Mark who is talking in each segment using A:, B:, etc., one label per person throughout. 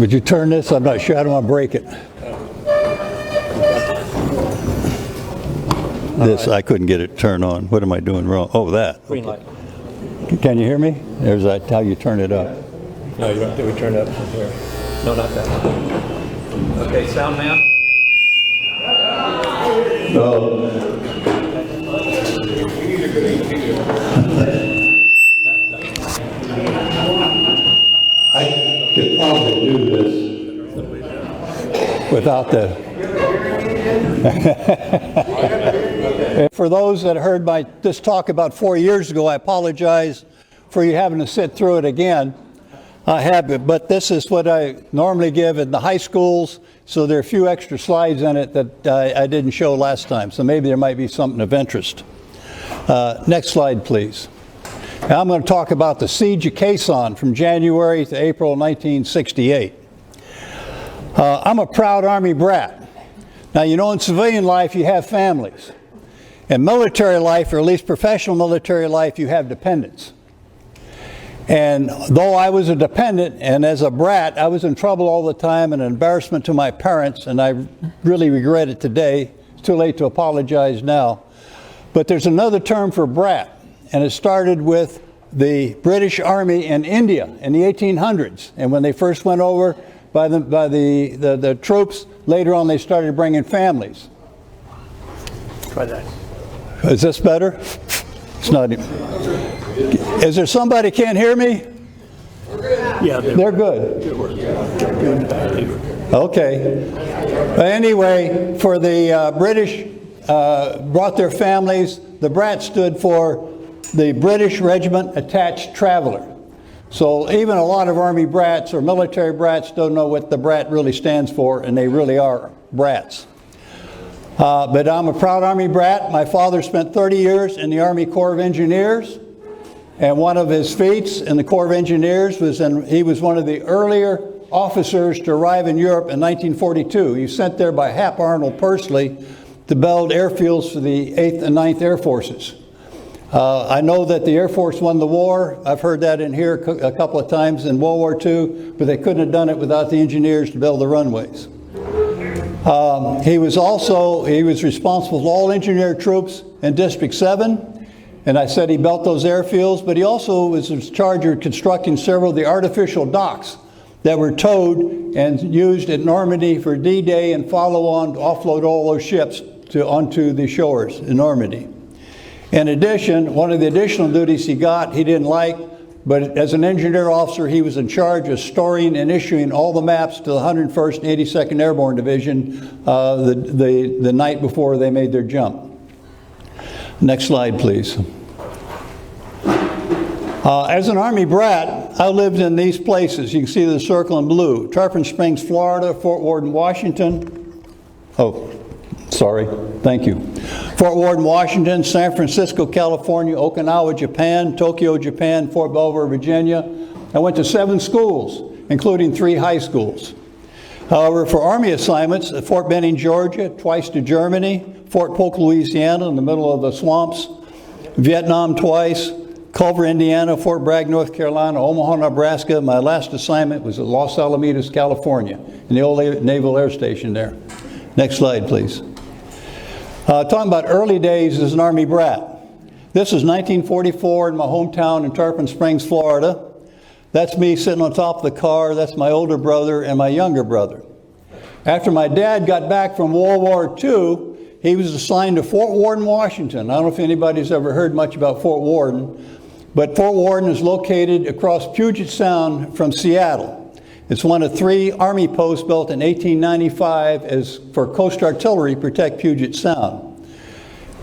A: Would you turn this? I'm not sure. I don't want to break it. This, I couldn't get it turned on. What am I doing wrong? Oh, that.
B: Green light.
A: Can you hear me? There's that, how you turn it up.
B: No, you don't have to turn it up from here. No, not that. Okay, sound man.
A: Oh. I could probably do this without the... For those that heard this talk about 4 years ago, I apologize for you having to sit through it again. I have it, but this is what I normally give in the high schools, so there are a few extra slides in it that I didn't show last time, so maybe there might be something of interest. Next slide, please. Now I'm going to talk about the Siege of Khe Sanh from January to April 1968. I'm a proud Army brat. Now, you know, in civilian life, you have families. In military life, or at least professional military life, you have dependents. And though I was a dependent, and as a brat, I was in trouble all the time and an embarrassment to my parents, and I really regret it today. It's too late to apologize now. But there's another term for brat, and it started with the British Army in India in the 1800s. And when they first went over by the troops, later on they started bringing families.
B: Try that.
A: Is this better? It's not even. Is there somebody can't hear me?
B: Yeah,
A: they're good. Okay. But anyway, for the British brought their families, the brat stood for the British Regiment Attached Traveler. So even a lot of Army brats or military brats don't know what the brat really stands for, and they really are brats. But I'm a proud Army brat. My father spent 30 years in the Army Corps of Engineers, and one of his feats in the Corps of Engineers was he was one of the earlier officers to arrive in Europe in 1942. He was sent there by Hap Arnold Pursley to build airfields for the 8th and 9th Air Forces. I know that the Air Force won the war. I've heard that in here a couple of times in World War II, but they couldn't have done it without the engineers to build the runways. He was responsible for all engineer troops in District 7, and I said he built those airfields, but he also was in charge of constructing several of the artificial docks that were towed and used at Normandy for D-Day and follow-on to offload all those ships onto the shores in Normandy. In addition, one of the additional duties he didn't like, but as an engineer officer, he was in charge of storing and issuing all the maps to the 101st and 82nd Airborne Division the night before they made their jump. Next slide, please. As an Army brat, I lived in these places. You can see the circle in blue. Tarpon Springs, Florida, Fort Worden, Washington. Oh, sorry. Thank you. Fort Worden, Washington, San Francisco, California, Okinawa, Japan, Tokyo, Japan, Fort Belvoir, Virginia. I went to 7 schools, including 3 high schools. However, for Army assignments, at Fort Benning, Georgia, twice to Germany, Fort Polk, Louisiana, in the middle of the swamps, Vietnam twice, Culver, Indiana, Fort Bragg, North Carolina, Omaha, Nebraska. My last assignment was at Los Alamitos, California, in the old Naval Air Station there. Next slide, please. Talking about early days as an Army brat. This is 1944 in my hometown in Tarpon Springs, Florida. That's me sitting on top of the car. That's my older brother and my younger brother. After my dad got back from World War II, he was assigned to Fort Worden, Washington. I don't know if anybody's ever heard much about Fort Worden, but Fort Worden is located across Puget Sound from Seattle. It's one of 3 Army posts built in 1895 for Coast Artillery to protect Puget Sound.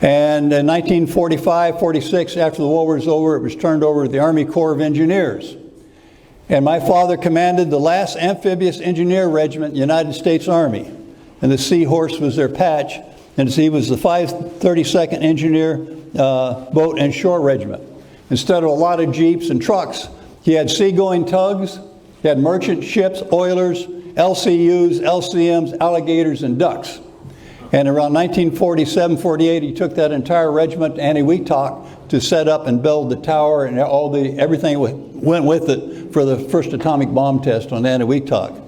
A: And in 1945-46, after the war was over, it was turned over to the Army Corps of Engineers. And my father commanded the last amphibious engineer regiment in the United States Army. And the Seahorse was their patch. And he was the 532nd Engineer Boat and Shore Regiment. Instead of a lot of jeeps and trucks, he had seagoing tugs. He had merchant ships, oilers, LCUs, LCMs, alligators, and ducks. And around 1947-48, he took that entire regiment to Eniwetok to set up and build the tower and everything went with it for the first atomic bomb test on Eniwetok.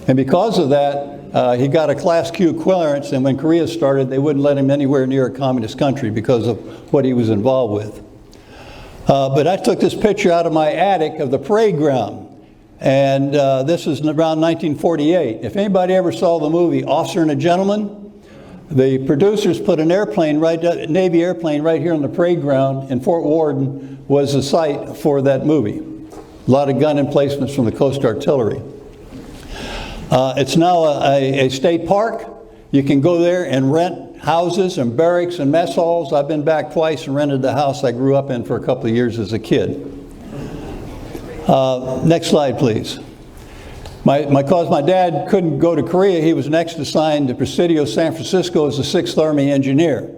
A: And because of that, he got a Class Q clearance, and when Korea started, they wouldn't let him anywhere near a communist country because of what he was involved with. But I took this picture out of my attic of the parade ground, and this is around 1948. If anybody ever saw the movie Officer and a Gentleman, the producers put an airplane, Navy airplane, right here on the parade ground, and Fort Worden was the site for that movie. A lot of gun emplacements from the Coast Artillery. It's now a state park. You can go there and rent houses and barracks and mess halls. I've been back twice and rented the house I grew up in for a couple of years as a kid. Next slide, please. Because my dad couldn't go to Korea, he was next assigned to Presidio, San Francisco as a 6th Army engineer.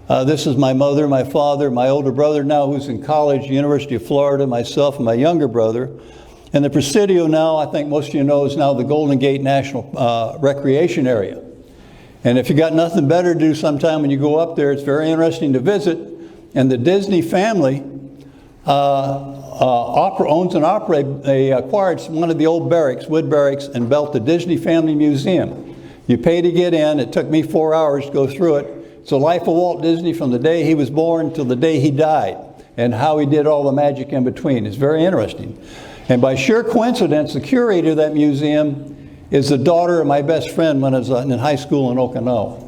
A: This is my mother, my father, my older brother now who's in college, University of Florida, myself and my younger brother. And the Presidio now, I think most of you know, is now the Golden Gate National Recreation Area. And if you got nothing better to do sometime when you go up there, it's very interesting to visit. And the Disney family owns and operates, they acquired one of the old barracks, wood barracks, and built the Disney Family Museum. You pay to get in. It took me 4 hours to go through it. It's the life of Walt Disney from the day he was born till the day he died, and how he did all the magic in between. It's very interesting. And by sheer coincidence, the curator of that museum is the daughter of my best friend when I was in high school in Okinawa.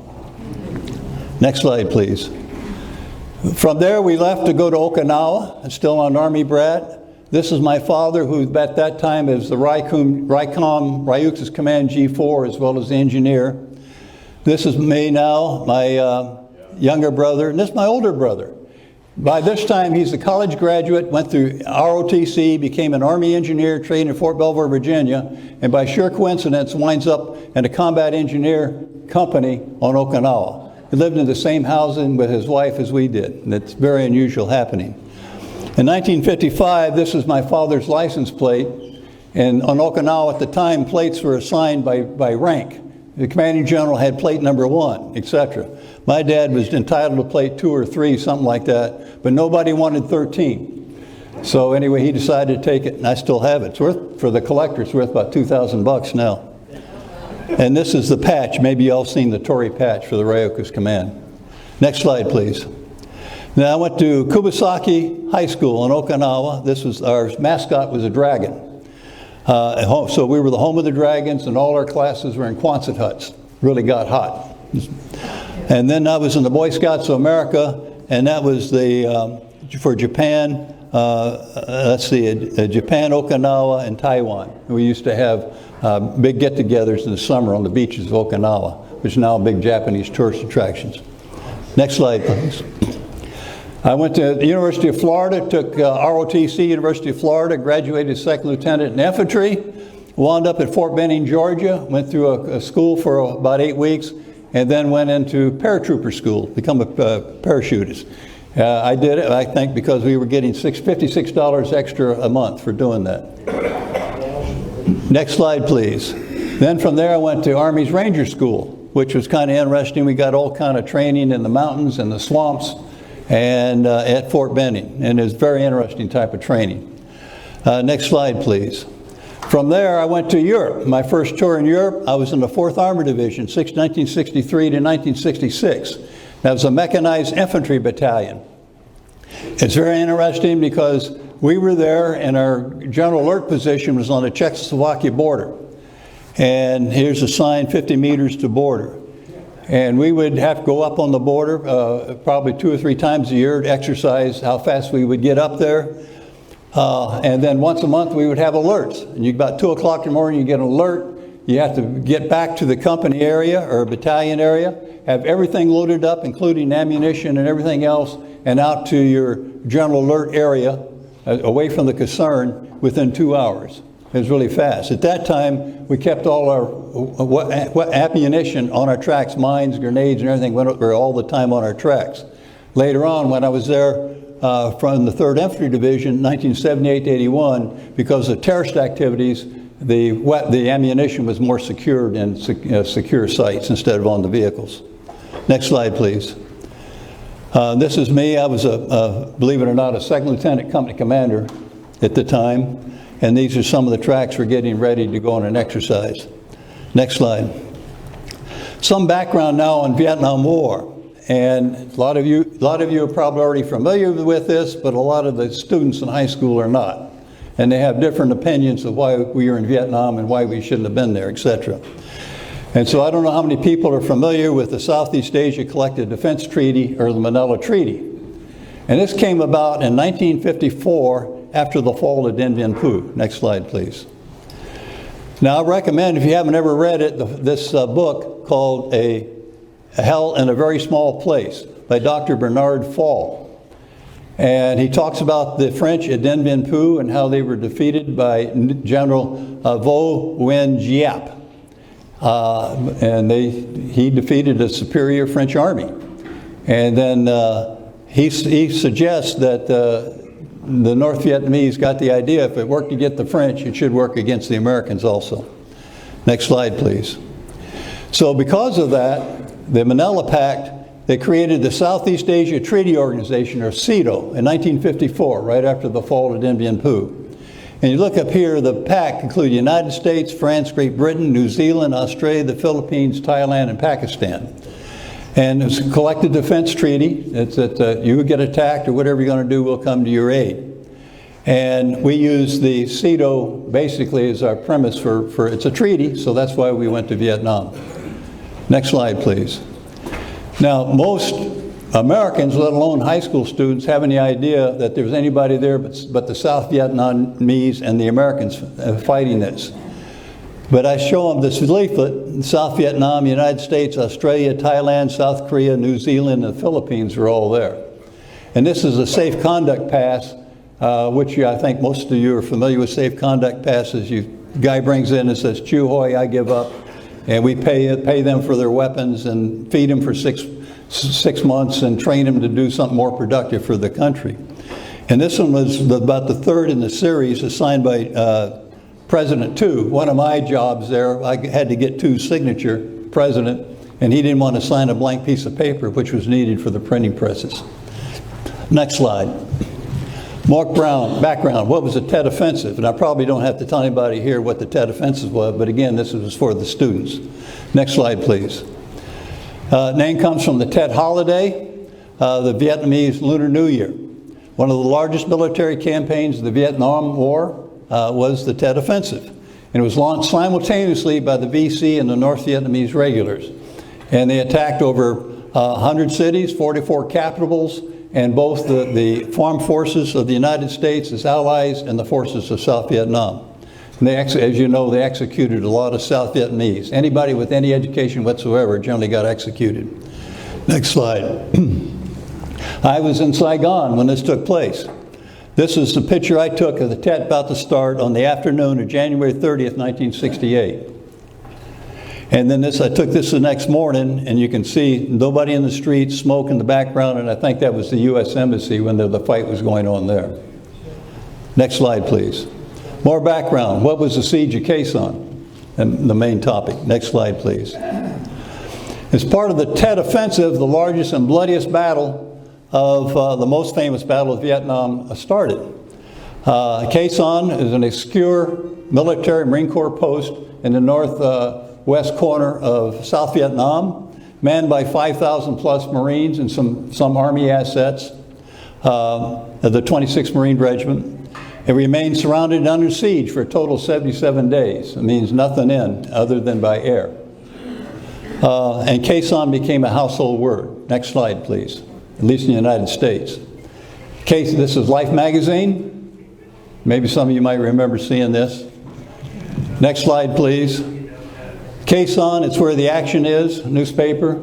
A: Next slide, please. From there, we left to go to Okinawa. It's still on Army brat. This is my father, who at that time is the Ryuks's Command G4, as well as the engineer. This is me now, my younger brother, and this is my older brother. By this time, he's a college graduate, went through ROTC, became an Army engineer, trained in Fort Belvoir, Virginia, and by sheer coincidence winds up in a combat engineer company on Okinawa. He lived in the same housing with his wife as we did, and it's very unusual happening. In 1955, this is my father's license plate, and on Okinawa at the time, plates were assigned by rank. The commanding general had plate number 1, etc. My dad was entitled to plate 2 or 3, something like that, but nobody wanted 13. So anyway, he decided to take it, and I still have it. It's worth, for the collector, it's worth about $2,000 now. And this is the patch. Maybe you all seen the Torii patch for the Ryoku's Command. Next slide, please. Now I went to Kubasaki High School in Okinawa. This was, our mascot was a dragon. So we were the home of the dragons, and all our classes were in Quonset huts. Really got hot. And then I was in the Boy Scouts of America, and that was the for Japan. Let's see, Japan, Okinawa, and Taiwan. We used to have big get-togethers in the summer on the beaches of Okinawa, which is now big Japanese tourist attractions. Next slide, please. I went to the University of Florida, took ROTC, University of Florida, graduated as second lieutenant in infantry, wound up at Fort Benning, Georgia, went through a school for about 8 weeks, and then went into paratrooper school, become a parachutist. I did it, I think, because we were getting $56 extra a month for doing that. Next slide, please. Then from there I went to Army's Ranger School, which was kind of interesting. We got all kind of training in the mountains and the swamps, and at Fort Benning, and it was a very interesting type of training. Next slide, please. From there, I went to Europe. My first tour in Europe, I was in the 4th Armored Division, 1963 to 1966. That was a mechanized infantry battalion. It's very interesting because we were there, and our general alert position was on the Czechoslovakia border. And here's a sign, 50 meters to border. And we would have to go up on the border probably 2 or 3 times a year to exercise how fast we would get up there. And then once a month we would have alerts. And about 2 o'clock in the morning you get an alert. You have to get back to the company area or battalion area, have everything loaded up, including ammunition and everything else, and out to your general alert area, away from the concern, within 2 hours. It was really fast. At that time, we kept all our ammunition on our tracks, mines, grenades, and everything were all the time on our tracks. Later on, when I was there from the 3rd Infantry Division, 1978 to 81, because of terrorist activities, the ammunition was more secured in secure sites instead of on the vehicles. Next slide, please. This is me. I was, believe it or not, a 2nd Lieutenant Company Commander at the time. And these are some of the tracks we're getting ready to go on an exercise. Next slide. Some background now on Vietnam War. And a lot of you are probably already familiar with this, but a lot of the students in high school are not. And they have different opinions of why we were in Vietnam and why we shouldn't have been there, etc. And so I don't know how many people are familiar with the Southeast Asia Collective Defense Treaty, or the Manila Treaty. And this came about in 1954 after the fall of Dien Bien Phu. Next slide, please. Now I recommend, if you haven't ever read it, this book called A Hell in a Very Small Place by Dr. Bernard Fall. And he talks about the French at Dien Bien Phu and how they were defeated by General Vo Nguyen Giap. And he defeated a superior French army. And then he suggests that the North Vietnamese got the idea, if it worked to get the French, it should work against the Americans also. Next slide, please. So because of that, the Manila Pact, they created the Southeast Asia Treaty Organization, or CETO, in 1954, right after the fall of Dien Bien Phu. And you look up here, the pact included the United States, France, Great Britain, New Zealand, Australia, the Philippines, Thailand, and Pakistan. And it's a collective defense treaty. It's that you get attacked or whatever you're going to do will come to your aid. And we use the CETO basically as our premise for it's a treaty, so that's why we went to Vietnam. Next slide, please. Now, most Americans, let alone high school students, have any idea that there was anybody there but the South Vietnamese and the Americans fighting this. But I show them this leaflet. South Vietnam, United States, Australia, Thailand, South Korea, New Zealand, and the Philippines are all there. And this is a safe conduct pass, which I think most of you are familiar with. Safe conduct passes. Guy brings in and says, "Chu hoi, I give up." And we pay them for their weapons and feed them for six months and train them to do something more productive for the country. And this one was about the third in the series, assigned by President Tu. One of my jobs there, I had to get Tu's signature, President, and he didn't want to sign a blank piece of paper, which was needed for the printing presses. Next slide. Mark Brown, background. What was the Tet Offensive? And I probably don't have to tell anybody here what the Tet Offensive was, but again, this was for the students. Next slide, please. Name comes from the Tet holiday, the Vietnamese Lunar New Year. One of the largest military campaigns of the Vietnam War was the Tet Offensive. And it was launched simultaneously by the VC and the North Vietnamese regulars. And they attacked over 100 cities, 44 capitals, and both the armed forces of the United States, its allies, and the forces of South Vietnam. And they, as you know, they executed a lot of South Vietnamese. Anybody with any education whatsoever generally got executed. Next slide. I was in Saigon when this took place. This is the picture I took of the Tet about to start on the afternoon of January 30th, 1968. And then I took this the next morning, and you can see nobody in the streets, smoke in the background, and I think that was the U.S. Embassy when the fight was going on there. Next slide, please. More background. What was the Siege of Khe Sanh? And the main topic. Next slide, please. As part of the Tet Offensive, the largest and bloodiest battle of the most famous battle of Vietnam started. Khe Sanh is an obscure military Marine Corps post in the northwest corner of South Vietnam, manned by 5,000 plus Marines and some Army assets, the 26th Marine Regiment. It remained surrounded and under siege for a total of 77 days. It means nothing in other than by air. And Khe Sanh became a household word. Next slide, please. At least in the United States. This is Life magazine. Maybe some of you might remember seeing this. Next slide, please. Khe Sanh, it's where the action is, newspaper.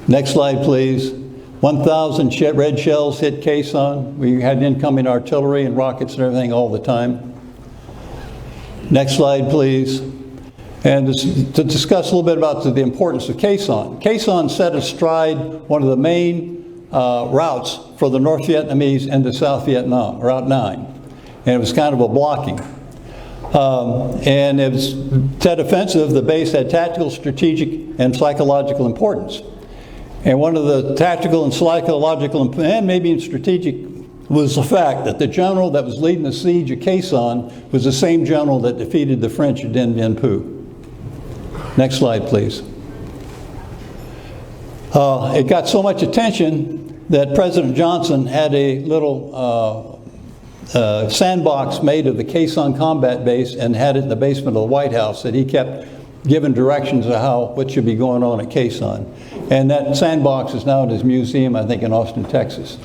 A: Next slide, please. 1,000 red shells hit Khe Sanh. We had incoming artillery and rockets and everything all the time. Next slide, please. And to discuss a little bit about the importance of Khe Sanh. Khe Sanh set astride one of the main routes for the North Vietnamese into South Vietnam, Route 9. And it was kind of a blocking. And it was Tet Offensive, the base had tactical, strategic, and psychological importance. And one of the tactical and psychological and maybe strategic was the fact that the general that was leading the siege of Khe Sanh was the same general that defeated the French at Dien Bien Phu. Next slide, please. It got so much attention that President Johnson had a little sandbox made of the Khe Sanh combat base and had it in the basement of the White House that he kept giving directions of what should be going on at Khe Sanh. And that sandbox is now in his museum, I think, in Austin, Texas.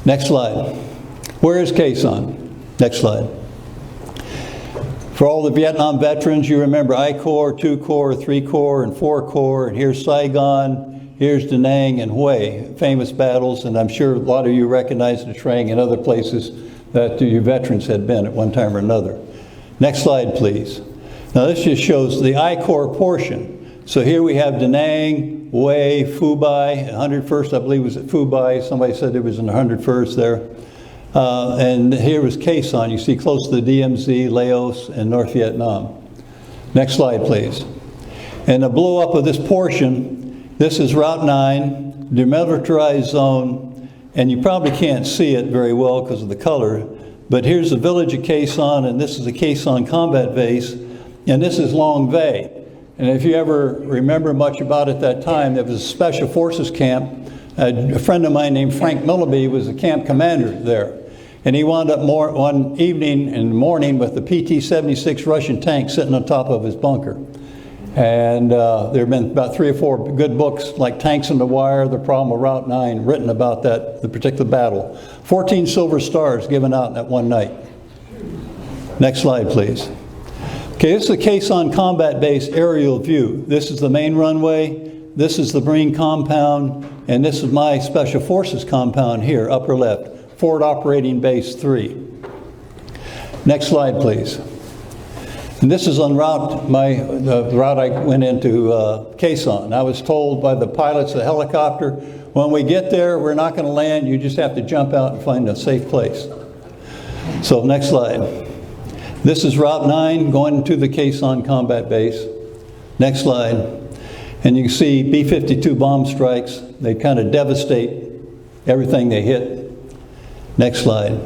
A: Next slide. Where is Khe Sanh? Next slide. For all the Vietnam veterans, you remember I Corps, 2 Corps, 3 Corps, and 4 Corps. And here's Saigon, here's Da Nang and Hue, famous battles. And I'm sure a lot of you recognize the Trang and other places that your veterans had been at one time or another. Next slide, please. Now this just shows the I Corps portion. So here we have Da Nang, Hue, Phu Bai, 101st I believe was at Phu Bai. Somebody said it was in the 101st there. And here was Khe Sanh, you see close to the DMZ, Laos, and North Vietnam. Next slide, please. And the blow up of this portion, this is Route 9, demilitarized zone, and you probably can't see it very well because of the color, but here's the village of Khe Sanh, and this is the Khe Sanh combat base, and this is Long Vey. And if you ever remember much about it that time, there was a special forces camp. A friend of mine named Frank Millaby was the camp commander there. And he wound up one evening in the morning with the PT-76 Russian tank sitting on top of his bunker. And there have been about 3 or 4 good books like Tanks in the Wire, The Problem of Route 9, written about the particular battle. 14 silver stars given out in that one night. Next slide, please. Okay, this is the Khe Sanh combat base aerial view. This is the main runway, this is the Marine compound, and this is my Special Forces compound here, upper left. Forward Operating Base 3. Next slide, please. And this is on route, the route I went into Khe Sanh. I was told by the pilots of the helicopter, when we get there, we're not going to land, you just have to jump out and find a safe place. So next slide. This is Route 9 going to the Khe Sanh combat base. Next slide. And you can see B-52 bomb strikes. They kind of devastate everything they hit. Next slide.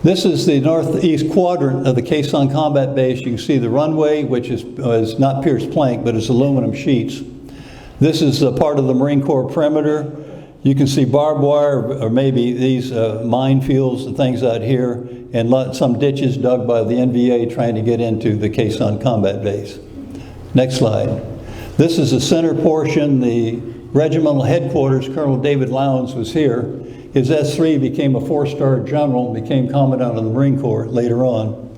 A: This is the northeast quadrant of the Khe Sanh combat base. You can see the runway, which is not pierced plank, but it's aluminum sheets. This is a part of the Marine Corps perimeter. You can see barbed wire, or maybe these minefields and things out here, and some ditches dug by the NVA trying to get into the Khe Sanh combat base. Next slide. This is the center portion. The regimental headquarters, Colonel David Lowndes was here. His S3 became a 4-star general and became commandant of the Marine Corps later on.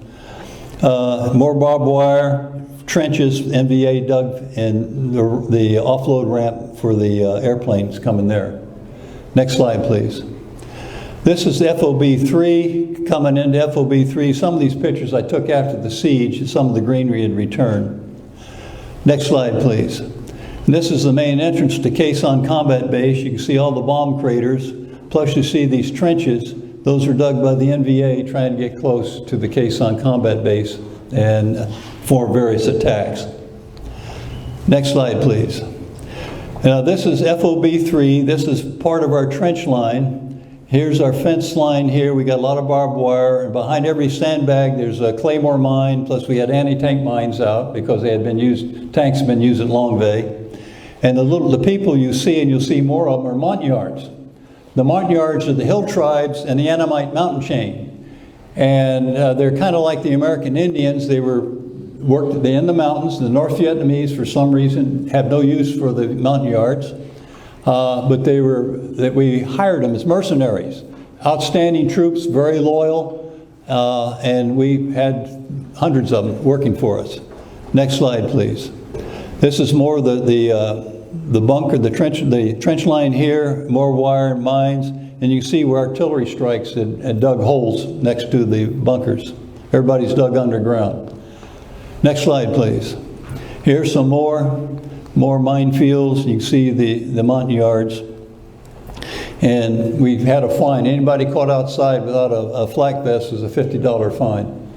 A: More barbed wire, trenches, NVA dug, and the offload ramp for the airplanes coming there. Next slide, please. This is FOB-3 coming into FOB-3. Some of these pictures I took after the siege, and some of the greenery had returned. Next slide, please. And this is the main entrance to Khe Sanh combat base. You can see all the bomb craters. Plus you see these trenches, those are dug by the NVA trying to get close to the Khe Sanh combat base and for various attacks. Next slide, please. Now this is FOB-3, this is part of our trench line. Here's our fence line here, we got a lot of barbed wire, and behind every sandbag there's a claymore mine, plus we had anti-tank mines out because they had been used, tanks had been used at Long Vey. And the people you see, and you'll see more of them, are Montagnards. The Montagnards are the hill tribes and the Annamite mountain chain. And they're kind of like the American Indians. They worked in the mountains. The North Vietnamese, for some reason, have no use for the Montagnards. But we hired them as mercenaries. Outstanding troops, very loyal, and we had hundreds of them working for us. Next slide, please. This is more the bunker, the trench line here, more wire and mines, and you can see where artillery strikes had dug holes next to the bunkers. Everybody's dug underground. Next slide, please. Here's some more minefields. You can see the Montagnards. And we've had a fine. Anybody caught outside without a flak vest is a $50 fine.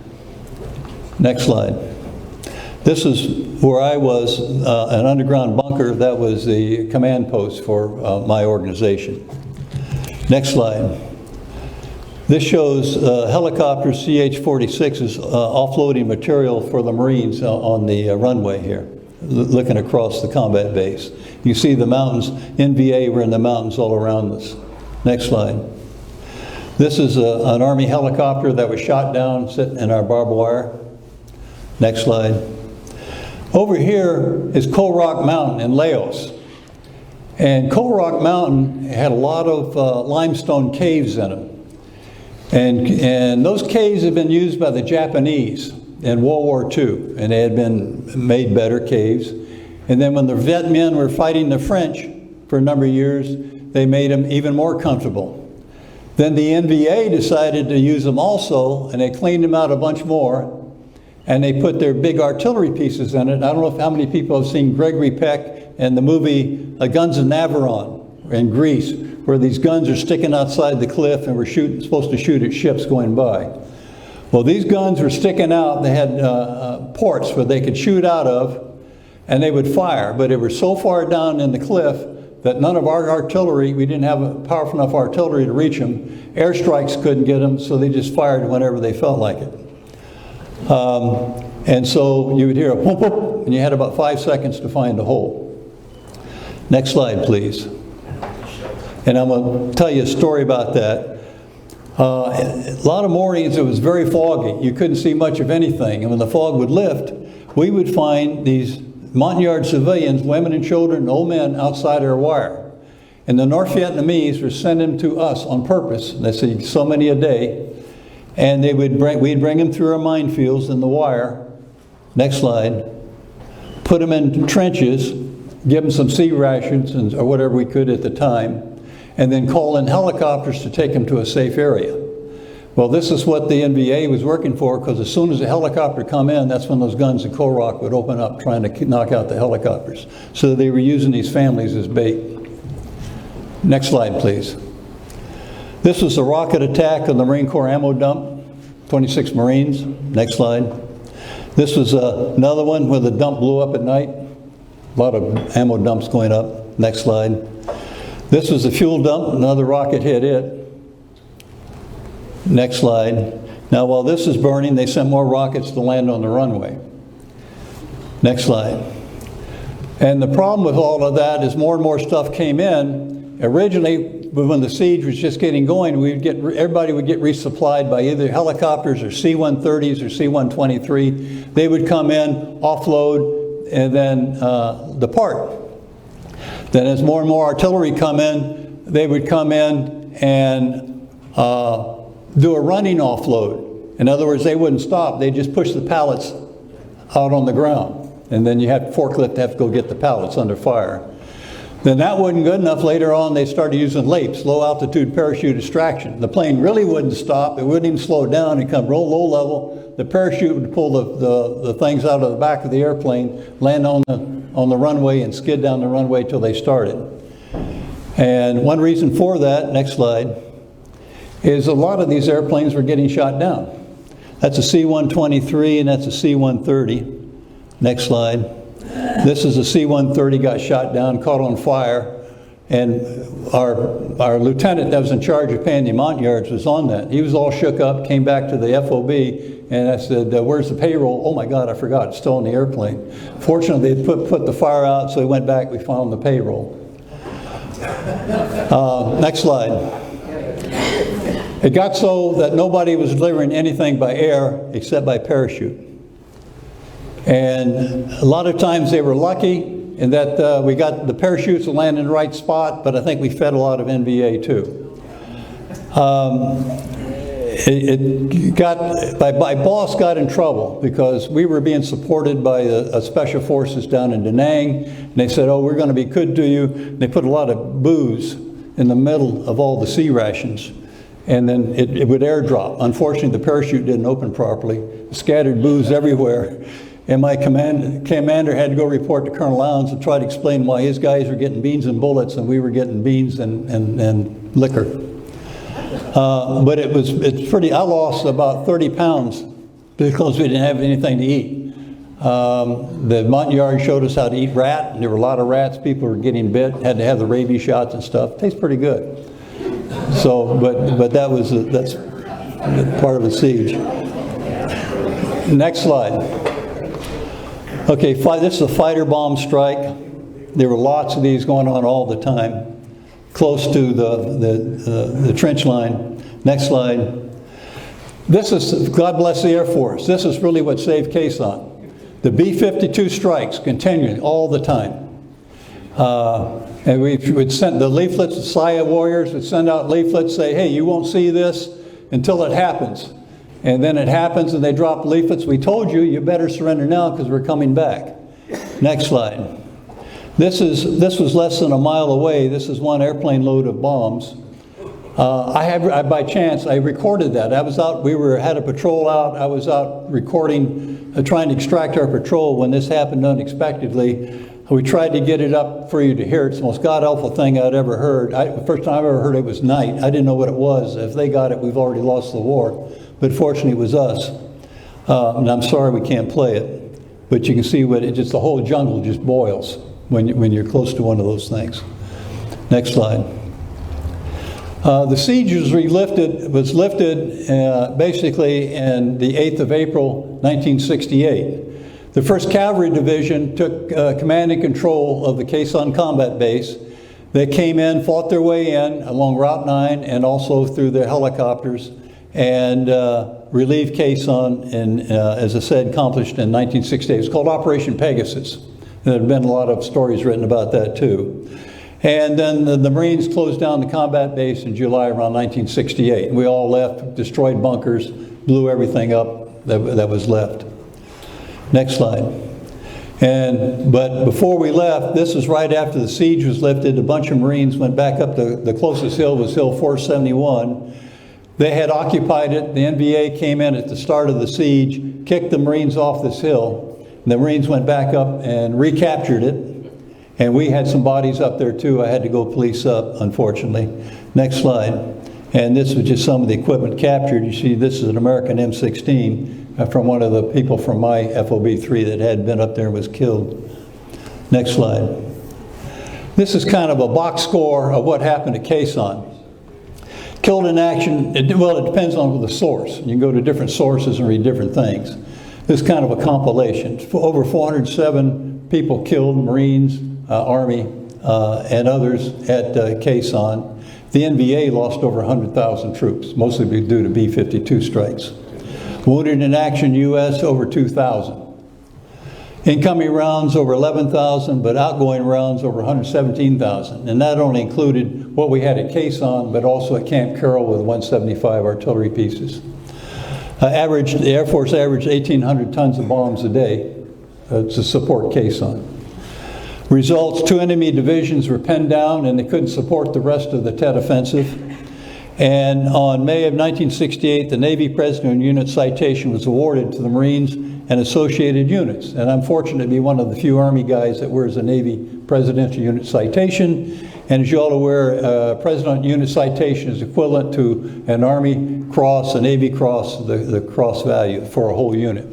A: Next slide. This is where I was, an underground bunker. That was the command post for my organization. Next slide. This shows helicopter CH-46s offloading material for the Marines on the runway here, looking across the combat base. You see the mountains, NVA were in the mountains all around us. Next slide. This is an Army helicopter that was shot down sitting in our barbed wire. Next slide. Over here is Khao Rock Mountain in Laos. And Khao Rock Mountain had a lot of limestone caves in them. And those caves had been used by the Japanese in World War II, and they had been made better caves. And then when the Vietmen were fighting the French for a number of years, they made them even more comfortable. Then the NVA decided to use them also, and they cleaned them out a bunch more, and they put their big artillery pieces in it. I don't know how many people have seen Gregory Peck and the movie Guns of Navarone in Greece, where these guns are sticking outside the cliff and we're supposed to shoot at ships going by. Well, these guns were sticking out. They had ports where they could shoot out of, and they would fire. But they were so far down in the cliff that none of our artillery, we didn't have powerful enough artillery to reach them. Airstrikes couldn't get them, so they just fired whenever they felt like it. And so you would hear a whoop whoop, and you had about 5 seconds to find a hole. Next slide, please. And I'm going to tell you a story about that. A lot of mornings it was very foggy. You couldn't see much of anything. And when the fog would lift, we would find these Montagnard civilians, women and children and old men outside our wire. And the North Vietnamese would send them to us on purpose. They see so many a day. And we'd bring them through our minefields in the wire. Next slide. Put them in trenches, give them some sea rations or whatever we could at the time, and then call in helicopters to take them to a safe area. Well, this is what the NVA was working for, because as soon as a helicopter come in, that's when those guns at Khao Rock would open up trying to knock out the helicopters. So they were using these families as bait. Next slide, please. This was a rocket attack on the Marine Corps ammo dump, 26 Marines. Next slide. This was another one where the dump blew up at night. A lot of ammo dumps going up. Next slide. This was a fuel dump, another rocket hit it. Next slide. Now while this is burning, they sent more rockets to land on the runway. Next slide. And the problem with all of that is more and more stuff came in. Originally, when the siege was just getting going, everybody would get resupplied by either helicopters or C-130s or C-123. They would come in, offload, and then depart. Then as more and more artillery come in, they would come in and do a running offload. In other words, they wouldn't stop. They just push the pallets out on the ground. And then you have forklift to have to go get the pallets under fire. Then that wasn't good enough. Later on, they started using LAPEs, low altitude parachute extraction. The plane really wouldn't stop. It wouldn't even slow down. It'd come real low level. The parachute would pull the things out of the back of the airplane, land on the runway, and skid down the runway till they started. And one reason for that, next slide, is a lot of these airplanes were getting shot down. That's a C-123 and that's a C-130. Next slide. This is a C-130 got shot down, caught on fire, and our lieutenant that was in charge of paying the Montagnards was on that. He was all shook up, came back to the FOB, and I said, where's the payroll? Oh my God, I forgot, it's still on the airplane. Fortunately, they put the fire out, so we went back, we found the payroll. Next slide. It got so that nobody was delivering anything by air except by parachute. And a lot of times they were lucky in that we got the parachutes to land in the right spot, but I think we fed a lot of NVA too. My boss got in trouble because we were being supported by special forces down in Da Nang, and they said, oh, we're going to be good to you. They put a lot of booze in the middle of all the sea rations, and then it would airdrop. Unfortunately, the parachute didn't open properly. Scattered booze everywhere. And my commander had to go report to Colonel Lowndes and try to explain why his guys were getting beans and bullets and we were getting beans and liquor. But it's pretty, I lost about 30 pounds because we didn't have anything to eat. The Montagnard showed us how to eat rat, and there were a lot of rats. People were getting bit, had to have the rabies shots and stuff. Tastes pretty good. So, but that's part of a siege. Next slide. Okay, this is a fighter bomb strike. There were lots of these going on all the time, close to the trench line. Next slide. This is, God bless the Air Force, this is really what saved Khe Sanh. The B-52 strikes continuing all the time. And we would send the leaflets, the Saya warriors would send out leaflets, say, hey, you won't see this until it happens. And then it happens and they drop leaflets. We told you, you better surrender now because we're coming back. Next slide. This was less than a mile away. This is one airplane load of bombs. By chance, I recorded that. I was out, had a patrol out. I was out recording, trying to extract our patrol when this happened unexpectedly. We tried to get it up for you to hear. It's the most god-awful thing I'd ever heard. The first time I ever heard it was night. I didn't know what it was. If they got it, we've already lost the war. But fortunately, it was us. And I'm sorry we can't play it. But you can see what the whole jungle just boils when you're close to one of those things. Next slide. The siege was lifted basically in the 8th of April, 1968. The 1st Cavalry Division took command and control of the Khe Sanh combat base. They came in, fought their way in along Route 9 and also through their helicopters and relieved Khe Sanh and, as I said, accomplished in 1968. It was called Operation Pegasus. There had been a lot of stories written about that too. And then the Marines closed down the combat base in July around 1968. We all left, destroyed bunkers, blew everything up that was left. Next slide. But before we left, this was right after the siege was lifted. A bunch of Marines went back up to the closest hill was Hill 471. They had occupied it. The NVA came in at the start of the siege, kicked the Marines off this hill. And the Marines went back up and recaptured it. And we had some bodies up there too. I had to go police up, unfortunately. Next slide. And this was just some of the equipment captured. You see, this is an American M16 from one of the people from my FOB3 that had been up there and was killed. Next slide. This is kind of a box score of what happened at Khe Sanh. Killed in action, well, it depends on the source. You can go to different sources and read different things. This is kind of a compilation. Over 407 people killed, Marines, Army, and others at Khe Sanh. The NVA lost over 100,000 troops, mostly due to B-52 strikes. Wounded in action, U.S., over 2,000. Incoming rounds over 11,000, but outgoing rounds over 117,000. And that only included what we had at Khe Sanh, but also at Camp Carroll with 175 artillery pieces. The Air Force averaged 1,800 tons of bombs a day to support Khe Sanh. Results, 2 enemy divisions were pinned down and they couldn't support the rest of the Tet Offensive. And on May of 1968, the Navy President Unit Citation was awarded to the Marines and associated units. And I'm fortunate to be one of the few Army guys that wears a Navy Presidential Unit Citation. And as you're all aware, President Unit Citation is equivalent to an Army Cross, a Navy Cross, the cross value for a whole unit.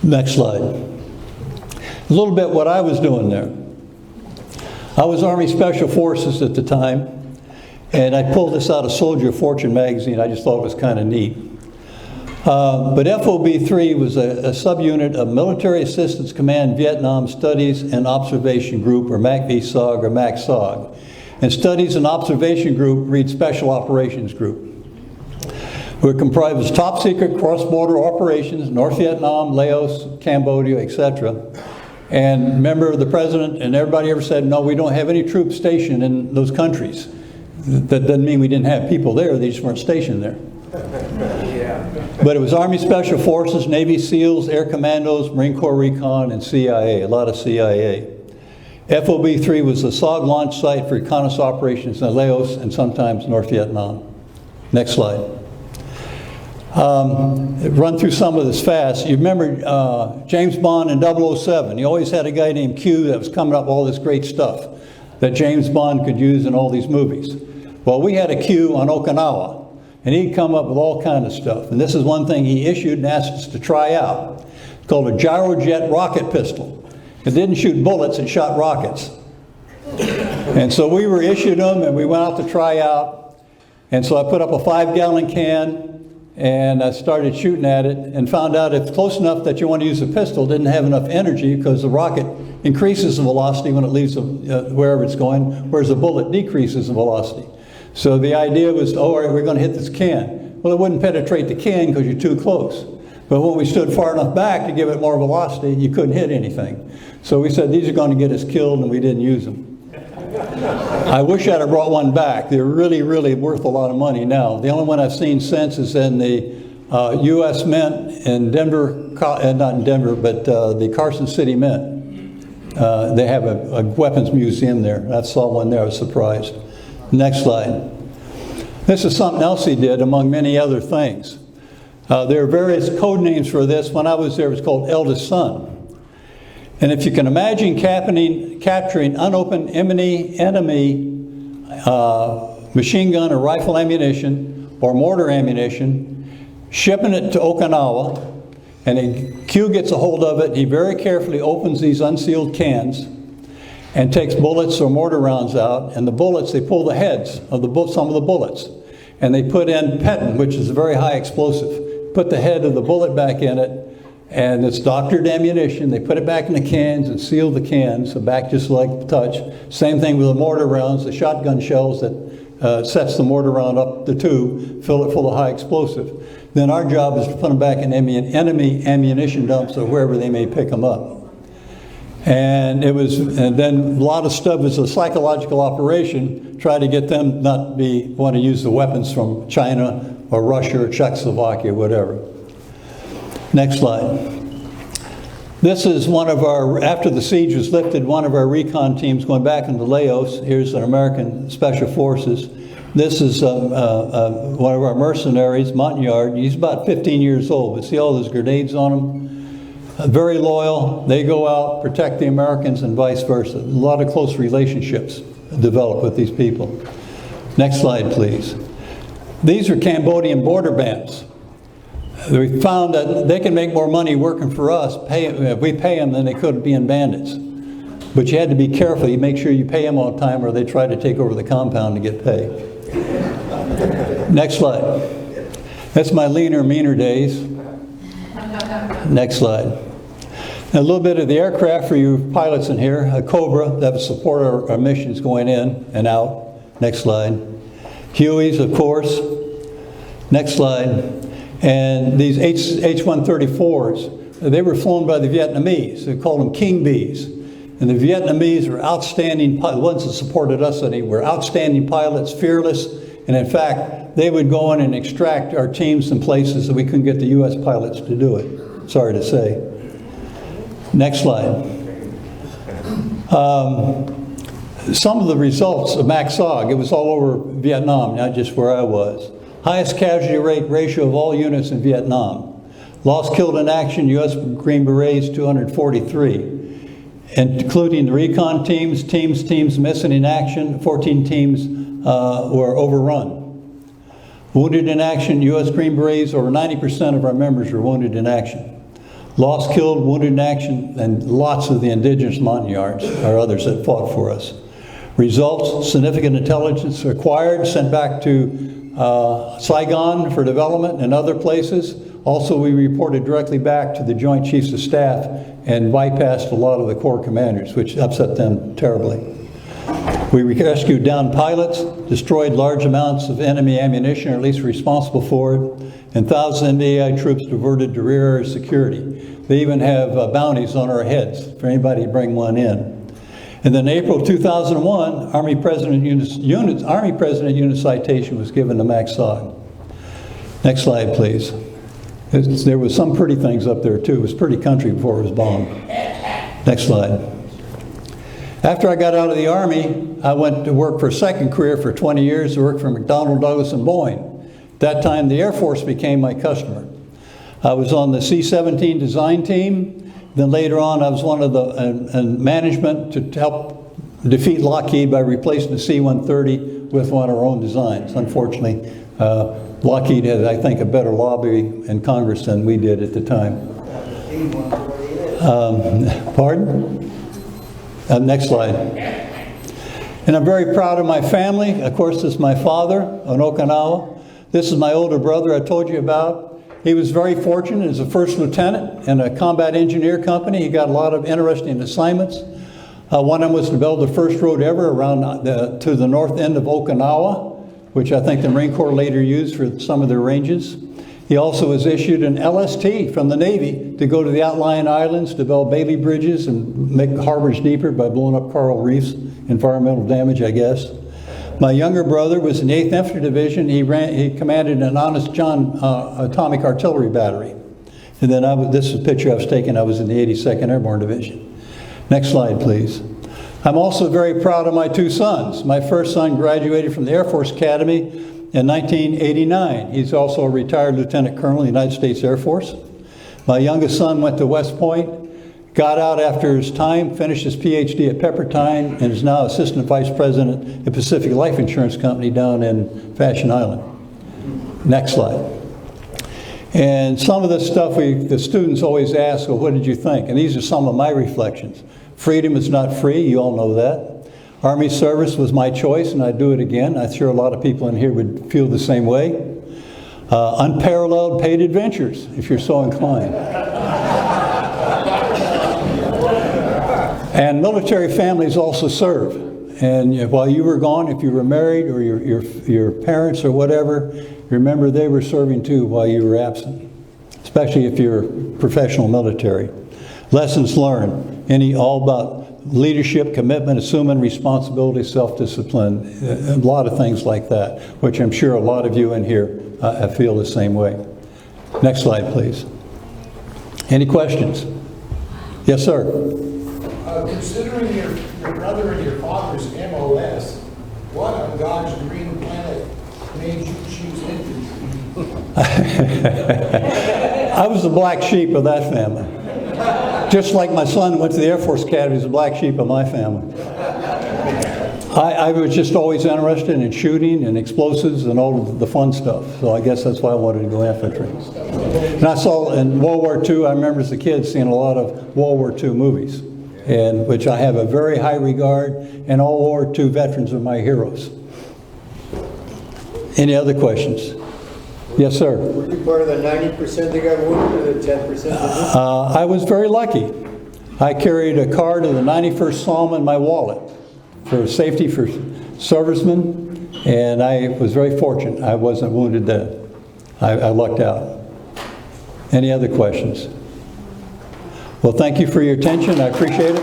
A: Next slide. A little bit what I was doing there. I was Army Special Forces at the time, and I pulled this out of Soldier of Fortune magazine. I just thought it was kind of neat. But FOB3 was a subunit of Military Assistance Command Vietnam Studies and Observation Group, or MACVSOG or MACSOG. And Studies and Observation Group reads Special Operations Group. We're comprised of top secret cross-border operations, North Vietnam, Laos, Cambodia, etc. And remember, the President and everybody ever said, no, we don't have any troops stationed in those countries. That doesn't mean we didn't have people there, they just weren't stationed there. But it was Army Special Forces, Navy SEALs, Air Commandos, Marine Corps Recon, and CIA, a lot of CIA. FOB3 was the SOG launch site for reconnaissance operations in Laos and sometimes North Vietnam. Next slide. Run through some of this fast. You remember James Bond in 007. He always had a guy named Q that was coming up with all this great stuff that James Bond could use in all these movies. Well, we had a Q on Okinawa. And he'd come up with all kinds of stuff. And this is one thing he issued and asked us to try out. It's called a gyrojet rocket pistol. It didn't shoot bullets, it shot rockets. And so we were issued them and we went out to try out. And so I put up a 5-gallon can and I started shooting at it and found out it's close enough that you want to use a pistol, didn't have enough energy because the rocket increases the velocity when it leaves wherever it's going, whereas the bullet decreases the velocity. So the idea was, oh, all right, we're going to hit this can. Well, it wouldn't penetrate the can because you're too close. But when we stood far enough back to give it more velocity, you couldn't hit anything. So we said, these are going to get us killed, and we didn't use them. I wish I'd have brought one back. They're really, really worth a lot of money now. The only one I've seen since is in the U.S. Mint in Denver, not in Denver, but the Carson City Mint. They have a weapons museum there. I saw one there. I was surprised. Next slide. This is something else he did, among many other things. There are various code names for this. When I was there, it was called Eldest Son. And if you can imagine capturing unopened enemy machine gun or rifle ammunition or mortar ammunition, shipping it to Okinawa, and Q gets a hold of it, he very carefully opens these unsealed cans and takes bullets or mortar rounds out, and the bullets, they pull the heads of some of the bullets, and they put in petin, which is a very high explosive, put the head of the bullet back in it, and it's doctored ammunition. They put it back in the cans and seal the cans, the back just like touch. Same thing with the mortar rounds, the shotgun shells that sets the mortar round up the tube, fill it full of high explosive. Then our job is to put them back in enemy ammunition dumps or wherever they may pick them up. And then a lot of stuff was a psychological operation, try to get them not want to use the weapons from China or Russia or Czechoslovakia, whatever. Next slide. This is one of our, after the siege was lifted, one of our recon teams going back into Laos. Here's an American Special Forces. This is one of our mercenaries, Montagnard. He's about 15 years old, but see all those grenades on him? Very loyal. They go out, protect the Americans, and vice versa. A lot of close relationships develop with these people. Next slide, please. These are Cambodian border bands. We found that they can make more money working for us, if we pay them, than they could being bandits. But you had to be careful. You make sure you pay them on time or they try to take over the compound to get paid. Next slide. That's my leaner, meaner days. Next slide. A little bit of the aircraft for you pilots in here. A Cobra that would support our missions going in and out. Next slide. Hueys, of course. Next slide. And these H-134s, they were flown by the Vietnamese. They called them King Bees. And the Vietnamese were outstanding, the ones that supported us, were outstanding pilots, fearless. And in fact, they would go in and extract our teams in places that we couldn't get the U.S. pilots to do it. Sorry to say. Next slide. Some of the results of MACSOG, it was all over Vietnam, not just where I was. Highest casualty rate ratio of all units in Vietnam. Lost killed in action, U.S. Green Berets, 243. Including the recon teams missing in action, 14 teams were overrun. Wounded in action, U.S. Green Berets, over 90% of our members were wounded in action. Lost, killed, wounded in action, and lots of the indigenous Montagnards or others that fought for us. Results, significant intelligence acquired, sent back to Saigon for development and other places. Also, we reported directly back to the Joint Chiefs of Staff and bypassed a lot of the Corps commanders, which upset them terribly. We rescued downed pilots, destroyed large amounts of enemy ammunition, or at least responsible for it, and thousands of AI troops diverted to rear area security. They even have bounties on our heads for anybody to bring one in. And then April 2001, Army President Unit Citation was given to MACSOG. Next slide, please. There was some pretty things up there too. It was pretty country before it was bombed. Next slide. After I got out of the Army, I went to work for a second career for 20 years to work for McDonnell Douglas and Boeing. At that time, the Air Force became my customer. I was on the C-17 design team. Then later on, I was one of the management to help defeat Lockheed by replacing the C-130 with one of our own designs. Unfortunately, Lockheed had, I think, a better lobby in Congress than we did at the time. Pardon? Next slide. And I'm very proud of my family. Of course, this is my father on Okinawa. This is my older brother I told you about. He was very fortunate as a first lieutenant in a combat engineer company. He got a lot of interesting assignments. One of them was to build the first road ever around to the north end of Okinawa, which I think the Marine Corps later used for some of their ranges. He also was issued an LST from the Navy to go to the outlying islands to build Bailey bridges and make harbors deeper by blowing up coral reefs, environmental damage, I guess. My younger brother was in the 8th Infantry Division. He commanded an Honest John atomic artillery battery. And then this is a picture I was taking. I was in the 82nd Airborne Division. Next slide, please. I'm also very proud of my two sons. My first son graduated from the Air Force Academy in 1989. He's also a retired lieutenant colonel in the United States Air Force. My youngest son went to West Point, got out after his time, finished his PhD at Peppertine, and is now assistant vice president at Pacific Life Insurance Company down in Fashion Island. Next slide. And some of this stuff the students always ask, well, what did you think? And these are some of my reflections. Freedom is not free, you all know that. Army service was my choice, and I'd do it again. I'm sure a lot of people in here would feel the same way. Unparalleled paid adventures, if you're so inclined. And military families also serve. And while you were gone, if you were married or your parents or whatever, remember they were serving too while you were absent, especially if you're professional military. Lessons learned, all about leadership, commitment, assuming responsibility, self-discipline, a lot of things like that, which I'm sure a lot of you in here feel the same way. Next slide, please. Any questions? Yes, sir.
C: Considering your brother and your father's MOS, what on God's green planet made you choose infantry?
A: I was the black sheep of that family. Just like my son went to the Air Force Academy, he's the black sheep of my family. I was just always interested in shooting and explosives and all of the fun stuff. So I guess that's why I wanted to go infantry. And I saw in World War II, I remember as a kid seeing a lot of World War II movies, and which I have a very high regard, and all World War II veterans are my heroes. Any other questions? Yes, sir.
D: Were you part of the 90% that got wounded or the 10% that didn't?
A: I was very lucky. I carried a card of the 91st Psalm in my wallet for safety for servicemen, and I was very fortunate. I wasn't wounded then. I lucked out. Any other questions? Well, thank you for your attention. I appreciate it.